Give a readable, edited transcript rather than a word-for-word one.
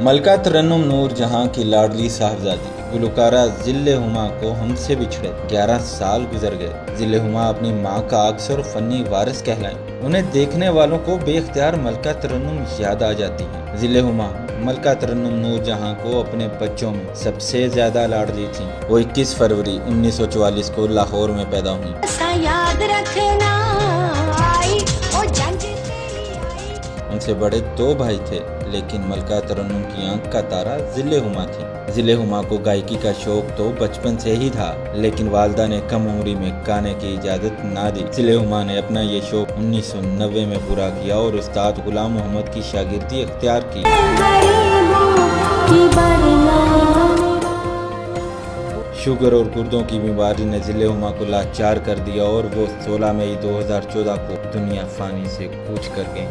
ملکہ ترنم نور جہاں کی لاڈلی صاحبزادی گلوکارہ ذل ہما کو ہم سے بچھڑے 11 سال گزر گئے۔ ذل ہما اپنی ماں کا اکثر فنی وارث کہلائیں۔ انہیں دیکھنے والوں کو بے اختیار ملکہ ترنم یاد آ جاتی ہیں۔ ذل ہما ملکہ ترنم نور جہاں کو اپنے بچوں میں سب سے زیادہ لاڈلی تھیں۔ وہ 21 فروری 1944 کو لاہور میں پیدا ہوئیں۔ ان سے بڑے 2 بھائی تھے، لیکن ملکہ ترنم کی آنکھ کا تارا ذل ہما تھی۔ ذل ہما کو گائیکی کا شوق تو بچپن سے ہی تھا، لیکن والدہ نے کم عمری میں گانے کی اجازت نہ دی۔ ذل ہما نے اپنا یہ شوق 1990 میں پورا کیا اور استاد غلام محمد کی شاگردی اختیار کی۔ شوگر اور گردوں کی بیماری نے ذل ہما کو لاچار کر دیا اور وہ 16 مئی 2014 کو دنیا فانی سے کوچ کر گئیں۔